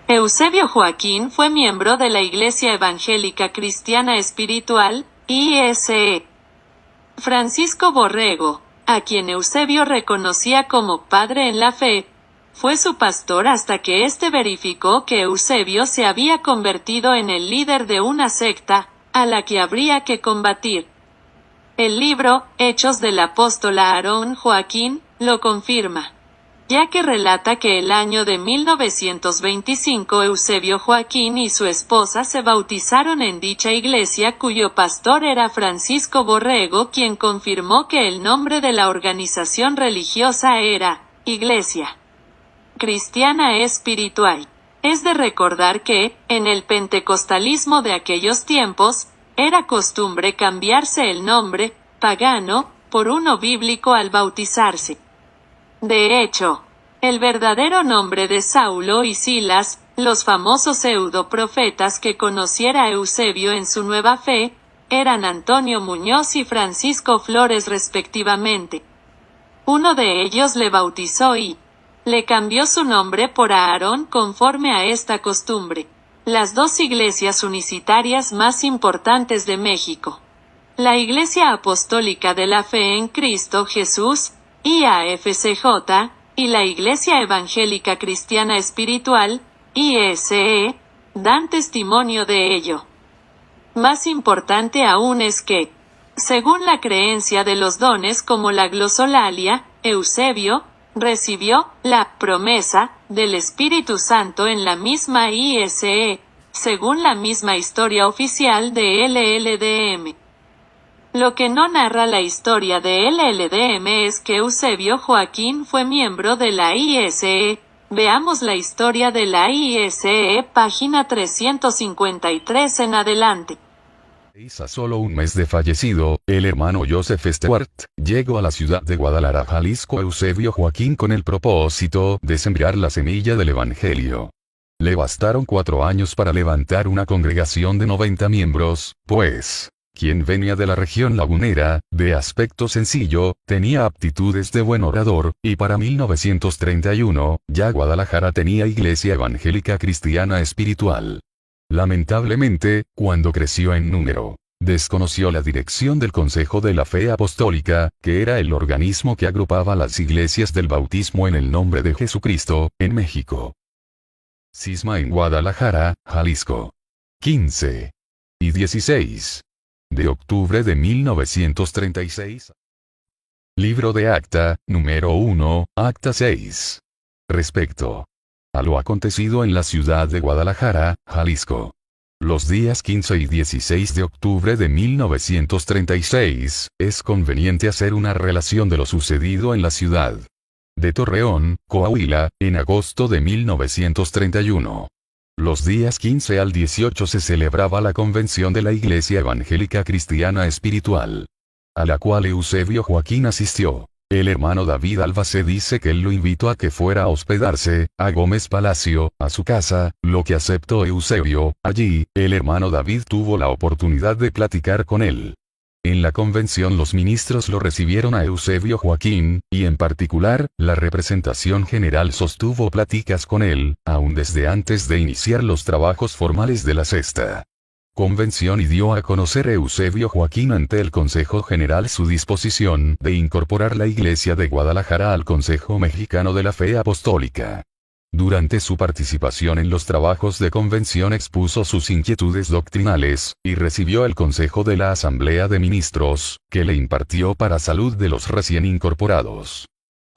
Eusebio Joaquín fue miembro de la Iglesia Evangélica Cristiana Espiritual, ISE. Francisco Borrego, a quien Eusebio reconocía como padre en la fe, fue su pastor hasta que éste verificó que Eusebio se había convertido en el líder de una secta, a la que habría que combatir. El libro, Hechos del Apóstol Aarón Joaquín, lo confirma, ya que relata que el año de 1925 Eusebio Joaquín y su esposa se bautizaron en dicha iglesia cuyo pastor era Francisco Borrego, quien confirmó que el nombre de la organización religiosa era Iglesia Cristiana Espiritual. Es de recordar que, en el pentecostalismo de aquellos tiempos, era costumbre cambiarse el nombre, pagano, por uno bíblico al bautizarse. De hecho, el verdadero nombre de Saulo y Silas, los famosos pseudo-profetas que conociera Eusebio en su nueva fe, eran Antonio Muñoz y Francisco Flores respectivamente. Uno de ellos le bautizó y le cambió su nombre por Aarón conforme a esta costumbre. Las dos iglesias unicitarias más importantes de México, la Iglesia Apostólica de la Fe en Cristo Jesús, IAFCJ, y la Iglesia Evangélica Cristiana Espiritual, ISE, dan testimonio de ello. Más importante aún es que, según la creencia de los dones como la glosolalia, Eusebio recibió la promesa del Espíritu Santo en la misma ISE, según la misma historia oficial de LLDM. Lo que no narra la historia de LLDM es que Eusebio Joaquín fue miembro de la ISE. Veamos la historia de la ISE, página 353 en adelante. A solo un mes de fallecido, el hermano Joseph Stewart llegó a la ciudad de Guadalajara, Jalisco, Eusebio Joaquín con el propósito de sembrar la semilla del Evangelio. Le bastaron 4 años para levantar una congregación de 90 miembros, pues, quien venía de la región lagunera, de aspecto sencillo, tenía aptitudes de buen orador, y para 1931, ya Guadalajara tenía Iglesia Evangélica Cristiana Espiritual. Lamentablemente, cuando creció en número, desconoció la dirección del Consejo de la Fe Apostólica, que era el organismo que agrupaba las iglesias del bautismo en el nombre de Jesucristo, en México. Cisma en Guadalajara, Jalisco. 15 y 16 de octubre de 1936. Libro de Acta, número 1, Acta 6. Respecto a lo acontecido en la ciudad de Guadalajara, Jalisco. Los días 15 y 16 de octubre de 1936, es conveniente hacer una relación de lo sucedido en la ciudad de Torreón, Coahuila, en agosto de 1931. Los días 15 al 18 se celebraba la convención de la Iglesia Evangélica Cristiana Espiritual, a la cual Eusebio Joaquín asistió. El hermano David Albacé dice que él lo invitó a que fuera a hospedarse, a Gómez Palacio, a su casa, lo que aceptó Eusebio. Allí, el hermano David tuvo la oportunidad de platicar con él. En la convención los ministros lo recibieron a Eusebio Joaquín, y en particular, la representación general sostuvo pláticas con él, aún desde antes de iniciar los trabajos formales de la sexta convención, y dio a conocer a Eusebio Joaquín ante el Consejo General su disposición de incorporar la Iglesia de Guadalajara al Consejo Mexicano de la Fe Apostólica. Durante su participación en los trabajos de convención expuso sus inquietudes doctrinales, y recibió el consejo de la Asamblea de Ministros, que le impartió para salud de los recién incorporados.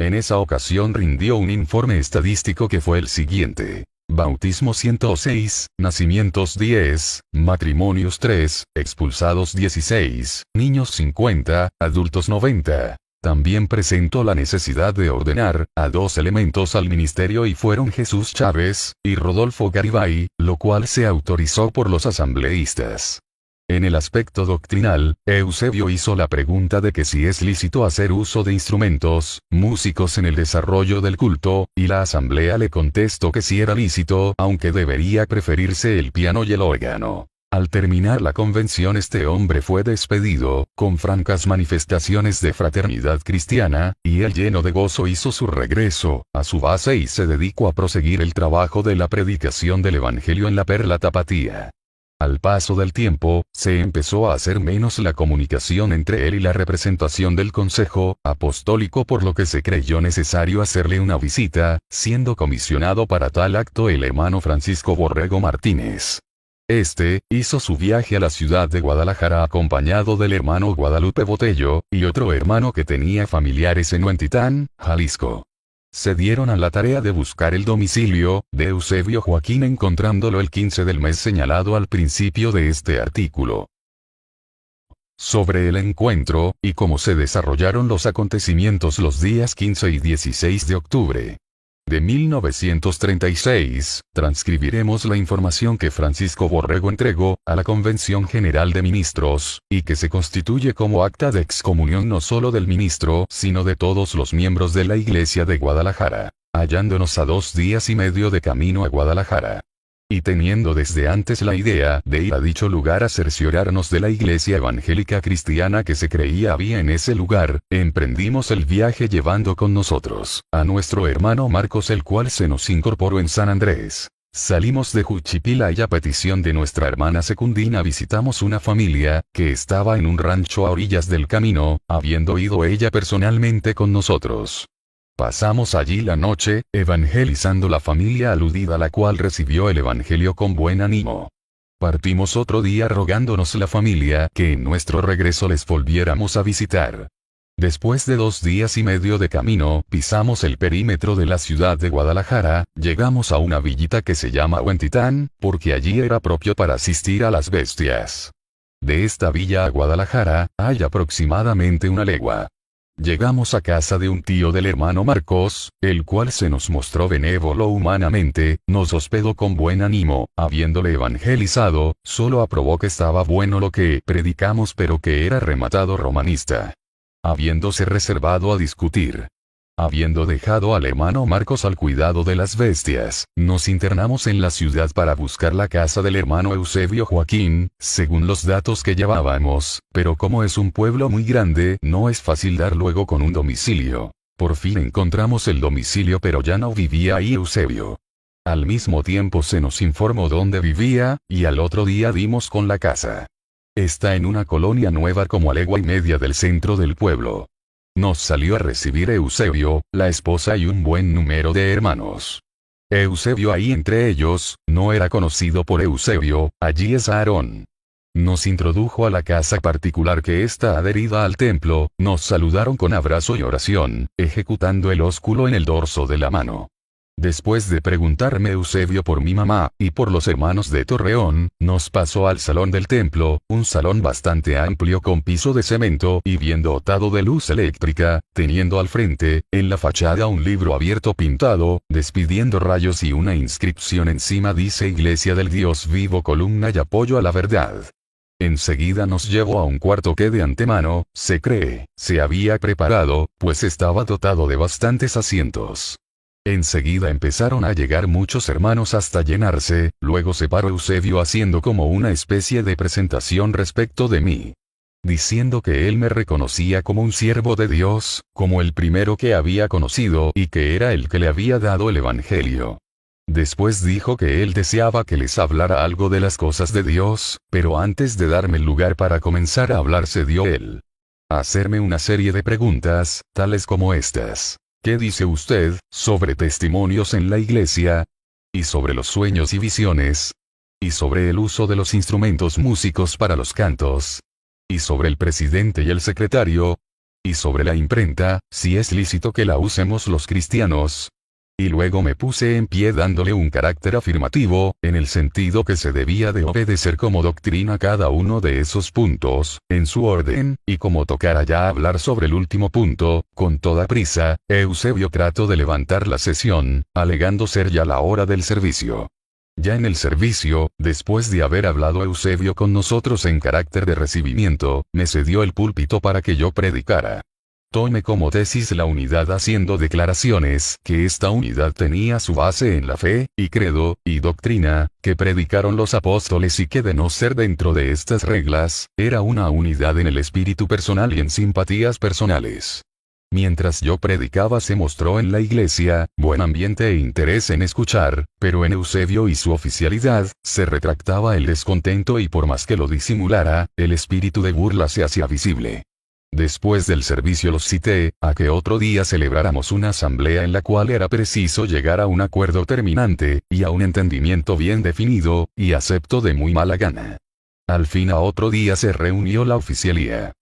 En esa ocasión rindió un informe estadístico que fue el siguiente: bautismo 106, nacimientos 10, matrimonios 3, expulsados 16, niños 50, adultos 90. También presentó la necesidad de ordenar a 2 elementos al ministerio, y fueron Jesús Chávez y Rodolfo Garibay, lo cual se autorizó por los asambleístas. En el aspecto doctrinal, Eusebio hizo la pregunta de que si es lícito hacer uso de instrumentos, músicos en el desarrollo del culto, y la asamblea le contestó que sí era lícito, aunque debería preferirse el piano y el órgano. Al terminar la convención este hombre fue despedido, con francas manifestaciones de fraternidad cristiana, y él lleno de gozo hizo su regreso a su base y se dedicó a proseguir el trabajo de la predicación del Evangelio en la Perla Tapatía. Al paso del tiempo, se empezó a hacer menos la comunicación entre él y la representación del Consejo Apostólico, por lo que se creyó necesario hacerle una visita, siendo comisionado para tal acto el hermano Francisco Borrego Martínez. Este, hizo su viaje a la ciudad de Guadalajara acompañado del hermano Guadalupe Botello, y otro hermano que tenía familiares en Huentitán, Jalisco. Se dieron a la tarea de buscar el domicilio de Eusebio Joaquín, encontrándolo el 15 del mes señalado al principio de este artículo. Sobre el encuentro, y cómo se desarrollaron los acontecimientos los días 15 y 16 de octubre de 1936, transcribiremos la información que Francisco Borrego entregó a la Convención General de Ministros, y que se constituye como acta de excomunión no solo del ministro, sino de todos los miembros de la Iglesia de Guadalajara, hallándonos a 2 días y medio de camino a Guadalajara. Y teniendo desde antes la idea de ir a dicho lugar a cerciorarnos de la iglesia evangélica cristiana que se creía había en ese lugar, emprendimos el viaje llevando con nosotros a nuestro hermano Marcos, el cual se nos incorporó en San Andrés. Salimos de Juchipila y a petición de nuestra hermana Secundina visitamos una familia que estaba en un rancho a orillas del camino, habiendo ido ella personalmente con nosotros. Pasamos allí la noche, evangelizando la familia aludida, la cual recibió el evangelio con buen ánimo. Partimos otro día rogándonos la familia que en nuestro regreso les volviéramos a visitar. Después de 2 días y medio de camino, pisamos el perímetro de la ciudad de Guadalajara, llegamos a una villita que se llama Huentitán, porque allí era propio para asistir a las bestias. De esta villa a Guadalajara, hay aproximadamente 1 legua. Llegamos a casa de un tío del hermano Marcos, el cual se nos mostró benévolo humanamente, nos hospedó con buen ánimo, habiéndole evangelizado, solo aprobó que estaba bueno lo que predicamos pero que era rematado romanista. Habiéndose reservado a discutir. Habiendo dejado al hermano Marcos al cuidado de las bestias, nos internamos en la ciudad para buscar la casa del hermano Eusebio Joaquín, según los datos que llevábamos, pero como es un pueblo muy grande, no es fácil dar luego con un domicilio. Por fin encontramos el domicilio, pero ya no vivía ahí Eusebio. Al mismo tiempo se nos informó dónde vivía, y al otro día dimos con la casa. Está en una colonia nueva como a legua y media del centro del pueblo. Nos salió a recibir Eusebio, la esposa y un buen número de hermanos. Eusebio ahí entre ellos, no era conocido por Eusebio, allí es Aarón. Nos introdujo a la casa particular que está adherida al templo, nos saludaron con abrazo y oración, ejecutando el ósculo en el dorso de la mano. Después de preguntarme Eusebio por mi mamá, y por los hermanos de Torreón, nos pasó al salón del templo, un salón bastante amplio con piso de cemento y bien dotado de luz eléctrica, teniendo al frente, en la fachada un libro abierto pintado, despidiendo rayos y una inscripción encima dice Iglesia del Dios Vivo, columna y apoyo a la verdad. Enseguida nos llevó a un cuarto que de antemano, se cree, se había preparado, pues estaba dotado de bastantes asientos. Enseguida empezaron a llegar muchos hermanos hasta llenarse, luego se paró Eusebio haciendo como una especie de presentación respecto de mí. Diciendo que él me reconocía como un siervo de Dios, como el primero que había conocido y que era el que le había dado el Evangelio. Después dijo que él deseaba que les hablara algo de las cosas de Dios, pero antes de darme el lugar para comenzar a hablar se dio él a hacerme una serie de preguntas, tales como estas. ¿Qué dice usted sobre testimonios en la iglesia? ¿Y sobre los sueños y visiones? ¿Y sobre el uso de los instrumentos músicos para los cantos? ¿Y sobre el presidente y el secretario? ¿Y sobre la imprenta, si es lícito que la usemos los cristianos? Y luego me puse en pie dándole un carácter afirmativo, en el sentido que se debía de obedecer como doctrina cada uno de esos puntos, en su orden, y como tocara ya hablar sobre el último punto, con toda prisa, Eusebio trató de levantar la sesión, alegando ser ya la hora del servicio. Ya en el servicio, después de haber hablado Eusebio con nosotros en carácter de recibimiento, me cedió el púlpito para que yo predicara. Tome como tesis la unidad haciendo declaraciones que esta unidad tenía su base en la fe, y credo, y doctrina, que predicaron los apóstoles y que de no ser dentro de estas reglas, era una unidad en el espíritu personal y en simpatías personales. Mientras yo predicaba se mostró en la iglesia, buen ambiente e interés en escuchar, pero en Eusebio y su oficialidad, se retractaba el descontento y por más que lo disimulara, el espíritu de burla se hacía visible. Después del servicio los cité, a que otro día celebráramos una asamblea en la cual era preciso llegar a un acuerdo terminante, y a un entendimiento bien definido, y acepto de muy mala gana. Al fin a otro día se reunió la oficialía.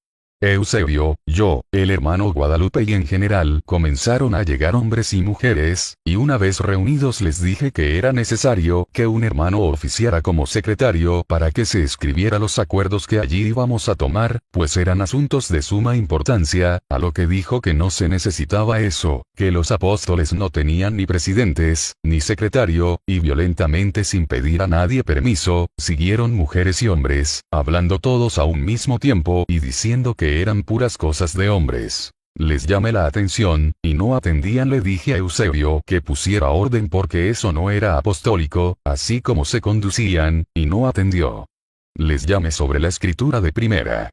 Eusebio, yo, el hermano Guadalupe y en general comenzaron a llegar hombres y mujeres, y una vez reunidos les dije que era necesario que un hermano oficiara como secretario para que se escribiera los acuerdos que allí íbamos a tomar, pues eran asuntos de suma importancia, a lo que dijo que no se necesitaba eso, que los apóstoles no tenían ni presidentes, ni secretario, y violentamente sin pedir a nadie permiso, siguieron mujeres y hombres, hablando todos a un mismo tiempo y diciendo que eran puras cosas de hombres. Les llamé la atención, y no atendían. Le dije a Eusebio que pusiera orden porque eso no era apostólico, así como se conducían, y no atendió. Les llamé sobre la escritura de primera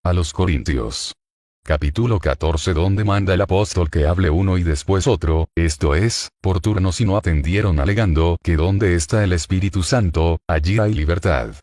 a los Corintios. Capítulo 14 donde manda el apóstol que hable uno y después otro, esto es, por turnos y no atendieron alegando que donde está el Espíritu Santo, allí hay libertad.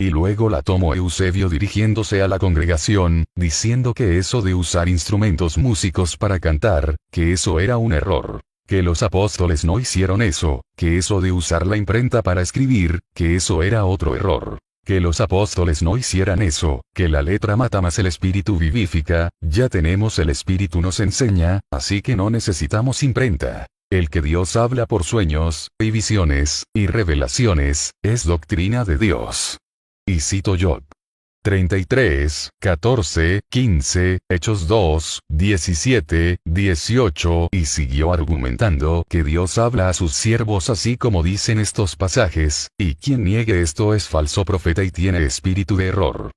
Y luego la tomó Eusebio dirigiéndose a la congregación, diciendo que eso de usar instrumentos músicos para cantar, que eso era un error, que los apóstoles no hicieron eso, que eso de usar la imprenta para escribir, que eso era otro error, que los apóstoles no hicieran eso, que la letra mata más el espíritu vivifica, ya tenemos el espíritu nos enseña, así que no necesitamos imprenta. El que Dios habla por sueños, y visiones, y revelaciones, es doctrina de Dios. Y cito Job 33, 14, 15, Hechos 2, 17, 18, y siguió argumentando que Dios habla a sus siervos así como dicen estos pasajes, y quien niegue esto es falso profeta y tiene espíritu de error.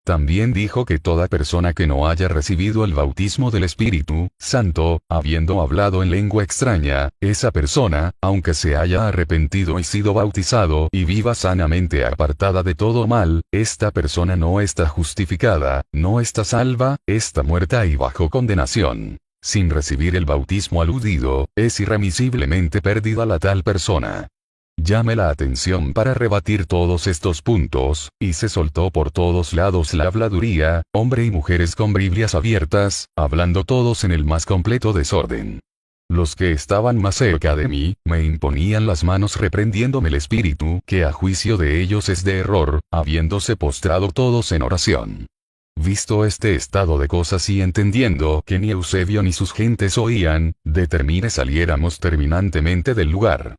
También dijo que toda persona que no haya recibido el bautismo del Espíritu Santo, habiendo hablado en lengua extraña, esa persona, aunque se haya arrepentido y sido bautizado y viva sanamente apartada de todo mal, esta persona no está justificada, no está salva, está muerta y bajo condenación. Sin recibir el bautismo aludido, es irremisiblemente perdida la tal persona. Llame la atención para rebatir todos estos puntos, y se soltó por todos lados la habladuría, hombre y mujeres con Biblias abiertas, hablando todos en el más completo desorden. Los que estaban más cerca de mí, me imponían las manos reprendiéndome el espíritu que a juicio de ellos es de error, habiéndose postrado todos en oración. Visto este estado de cosas y entendiendo que ni Eusebio ni sus gentes oían, determiné saliéramos terminantemente del lugar.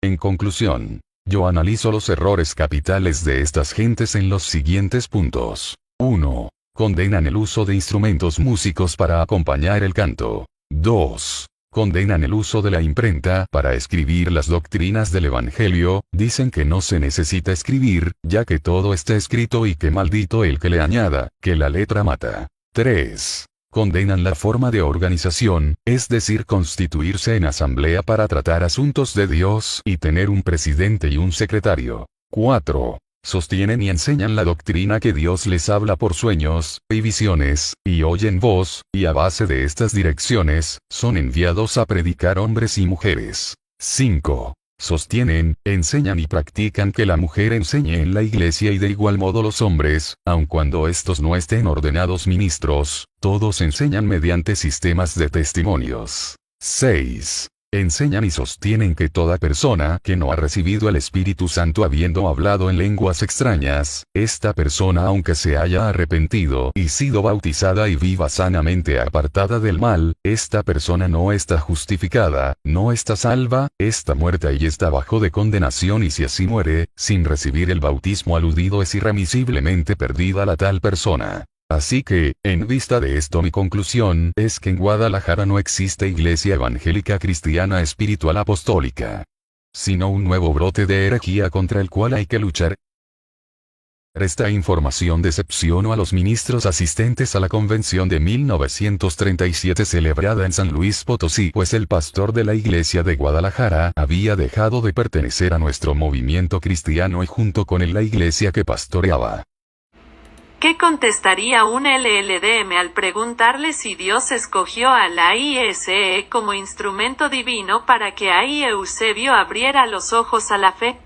En conclusión, yo analizo los errores capitales de estas gentes en los siguientes puntos. 1. Condenan el uso de instrumentos músicos para acompañar el canto. 2. Condenan el uso de la imprenta para escribir las doctrinas del Evangelio, dicen que no se necesita escribir, ya que todo está escrito y que maldito el que le añada, que la letra mata. 3. Condenan la forma de organización, es decir constituirse en asamblea para tratar asuntos de Dios y tener un presidente y un secretario. 4. Sostienen y enseñan la doctrina que Dios les habla por sueños, y visiones, y oyen voz, y a base de estas direcciones, son enviados a predicar hombres y mujeres. 5. Sostienen, enseñan y practican que la mujer enseñe en la iglesia y de igual modo los hombres, aun cuando estos no estén ordenados ministros, todos enseñan mediante sistemas de testimonios. 6. Enseñan y sostienen que toda persona que no ha recibido el Espíritu Santo habiendo hablado en lenguas extrañas, esta persona aunque se haya arrepentido y sido bautizada y viva sanamente apartada del mal, esta persona no está justificada, no está salva, está muerta y está bajo de condenación y si así muere, sin recibir el bautismo aludido es irremisiblemente perdida la tal persona. Así que, en vista de esto mi conclusión es que en Guadalajara no existe iglesia evangélica cristiana espiritual apostólica, sino un nuevo brote de herejía contra el cual hay que luchar. Esta información decepcionó a los ministros asistentes a la convención de 1937 celebrada en San Luis Potosí, pues el pastor de la iglesia de Guadalajara había dejado de pertenecer a nuestro movimiento cristiano y junto con él la iglesia que pastoreaba. ¿Qué contestaría un LLDM al preguntarle si Dios escogió a la ISE como instrumento divino para que ahí Eusebio abriera los ojos a la fe?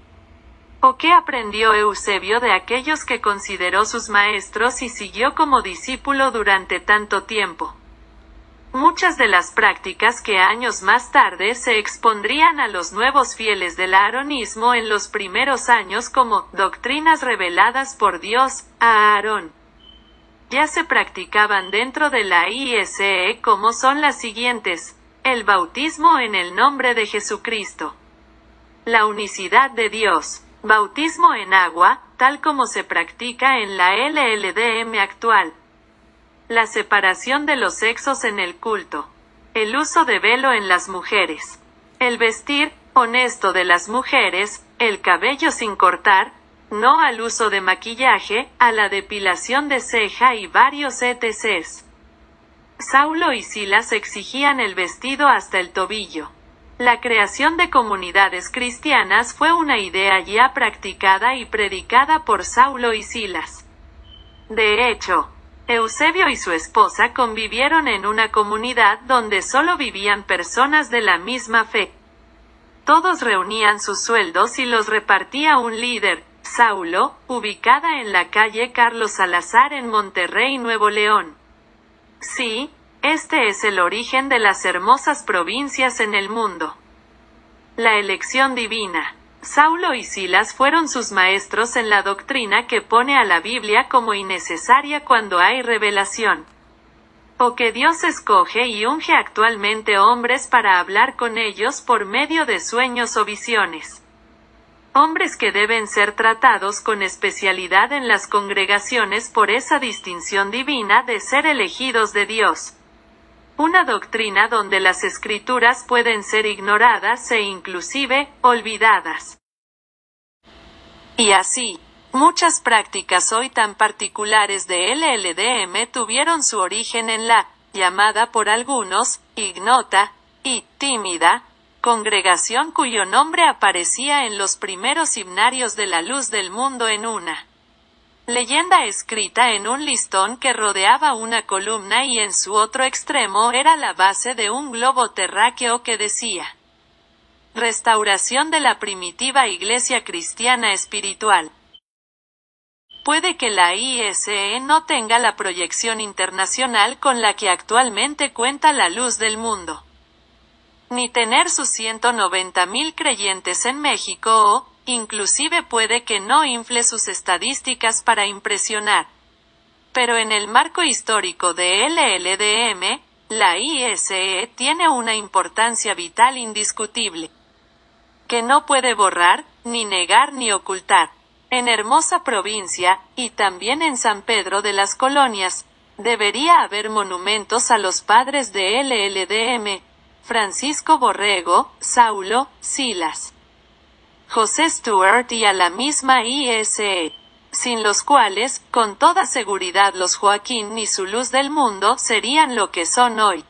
¿O qué aprendió Eusebio de aquellos que consideró sus maestros y siguió como discípulo durante tanto tiempo? Muchas de las prácticas que años más tarde se expondrían a los nuevos fieles del aaronismo en los primeros años como doctrinas reveladas por Dios a Aarón, ya se practicaban dentro de la ISE, como son las siguientes: el bautismo en el nombre de Jesucristo, la unicidad de Dios, bautismo en agua, tal como se practica en la LLDM actual, la separación de los sexos en el culto, el uso de velo en las mujeres, el vestir honesto de las mujeres, el cabello sin cortar, no al uso de maquillaje, a la depilación de ceja y varios ETCs. Saulo y Silas exigían el vestido hasta el tobillo. La creación de comunidades cristianas fue una idea ya practicada y predicada por Saulo y Silas. De hecho, Eusebio y su esposa convivieron en una comunidad donde solo vivían personas de la misma fe. Todos reunían sus sueldos y los repartía un líder, Saulo, ubicada en la calle Carlos Salazar en Monterrey, Nuevo León. Sí, este es el origen de las hermosas provincias en el mundo. La elección divina. Saulo y Silas fueron sus maestros en la doctrina que pone a la Biblia como innecesaria cuando hay revelación, o que Dios escoge y unge actualmente hombres para hablar con ellos por medio de sueños o visiones. Hombres que deben ser tratados con especialidad en las congregaciones por esa distinción divina de ser elegidos de Dios. Una doctrina donde las escrituras pueden ser ignoradas e inclusive olvidadas. Y así, muchas prácticas hoy tan particulares de LLDM tuvieron su origen en la, llamada por algunos, ignota y tímida, congregación cuyo nombre aparecía en los primeros himnarios de la luz del mundo en una leyenda escrita en un listón que rodeaba una columna y en su otro extremo era la base de un globo terráqueo que decía: Restauración de la primitiva iglesia cristiana espiritual. Puede que la ISE no tenga la proyección internacional con la que actualmente cuenta la luz del mundo, ni tener sus 190,000 creyentes en México o, inclusive puede que no infle sus estadísticas para impresionar. Pero en el marco histórico de LLDM, la ISE tiene una importancia vital indiscutible, que no puede borrar, ni negar ni ocultar. En Hermosa Provincia, y también en San Pedro de las Colonias, debería haber monumentos a los padres de LLDM, Francisco Borrego, Saulo, Silas, José Stuart y a la misma ISE, sin los cuales, con toda seguridad los Joaquín ni su luz del mundo serían lo que son hoy.